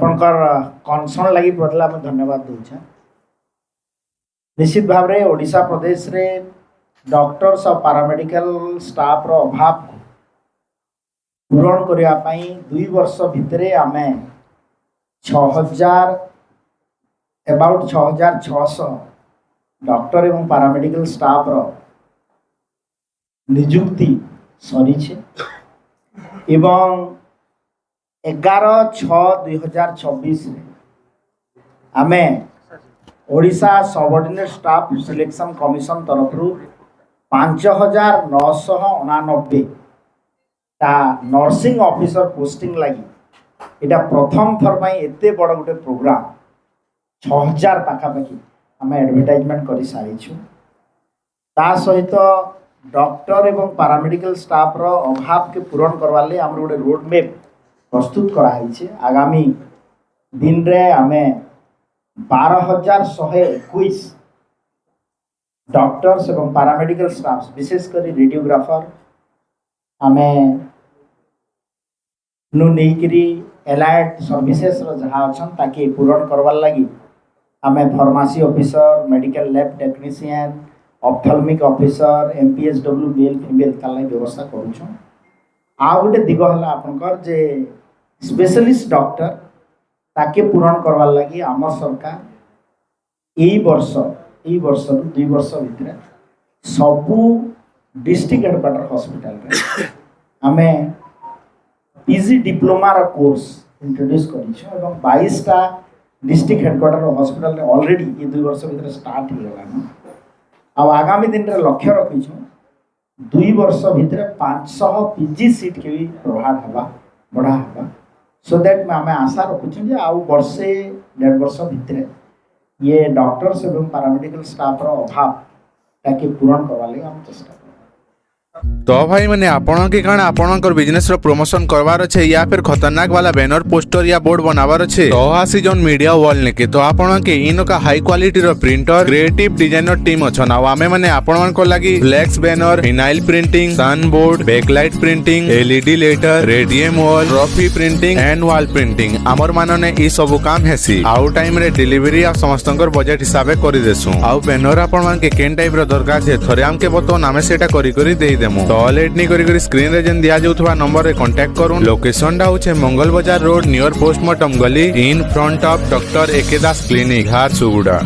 आपणकर कनसर्न लगी पड़ला मैं धन्यवाद दूचे। निश्चित भाव में ओडिशा प्रदेश रे डॉक्टर्स और पैरामेडिकल स्टाफ रो अभाव को पूरण करिया पई 2 वर्ष भितरे आमे 6000 अबाउट 6600 डॉक्टर एवं पैरामेडिकल स्टाफ रो नियुक्ति सरी छे एवं 11/6/2024 आमे Odisha subordinate staff selection commission तरफ 5989 ता नर्सिंग ऑफिसर पोस्टिंग लगी इटा प्रथम थर पर एते बड़ गोटे प्रोग्राम 6000 पाखापाखि आम एडवर्टाइजमेंट कर सारी ता सहित डॉक्टर एवं पैरामेडिकल स्टाफ रो अभाव के पूरण करवा ले आम गोटे रोड मैप प्रस्तुत कराई। आगामी दिन रे आमे 12121 डॉक्टर्स एवं पैरामेडिकल स्टाफ विशेषकर रेडियोग्राफर आमे नु नहींकरी एलाइड सर्विसेस जहाँ अच्छा ताकि पूरण करवार लगी आमे pharmacy officer medical lab technician ophthalmic officer MPSW male female तालाई व्यवस्था करूँ। आ गोटे दिग है आपनकर जे स्पेशलिस्ट डॉक्टर ताके पूरण करवार लगी आम सरकार यही वर्ष 2 वर्ष भितर सबू डिस्ट्रिक्ट हेडक्वार्टर हॉस्पिटल रे आमे पीजी डिप्लोमा रो कोर्स इंट्रोड्यूस करिछु एवं 22टा डिस्ट्रिक्ट हेडक्वार्टर हॉस्पिटल रे ऑलरेडी ये 2 वर्ष भितर स्टार्ट हो गला। अब आगामी दिन रे लक्ष्य रखिछु 2 वर्ष भितर 500 पीजी सीट के भी प्रभाव हवा बढ़ा हवा सो दैट में आम आशा रखुचु जे आउ वर्षे 1.5 वर्ष भितर ये डॉक्टर्स एवं पैरामेडिकल स्टाफ रो अभाव ताकि पूरण करवा ले हम चेष्टा। तो भाई मैंने आपण के कारण आपणकर बिजनेस रो प्रमोशन करवार अच्छे या फिर खतरनाक वाला बैनर पोस्टर या बोर्ड बनावार अच्छे तो आसी जोन मीडिया वॉल नेके तो आपण के इन का हाई क्वालिटी रो प्रिंटर क्रिएटिव डिजाइनर टीम अच्छा ना आमे माने आपण को लागि flex banner vinyl printing sun board backlight printing LED letter radium wall trophy printing and wall printing आमर मानने ई सब काम हेसी आउ टाइम रे डिलीवरी आ समस्तकर बजट हिसाबे करि देसु आउ बैनर आपण मान के केन टाइप रो दरकार छे थरे हम के बतो नामे सेटा करी करी देई देमु तो लेट नी करी स्क्रीन रे जन दिया जाउथबा नंबर रे कांटेक्ट करू। लोकेशन डा होचे Mangal Bazar road near postmortem गली in front of doctor A K Das clinic Jharsuguda.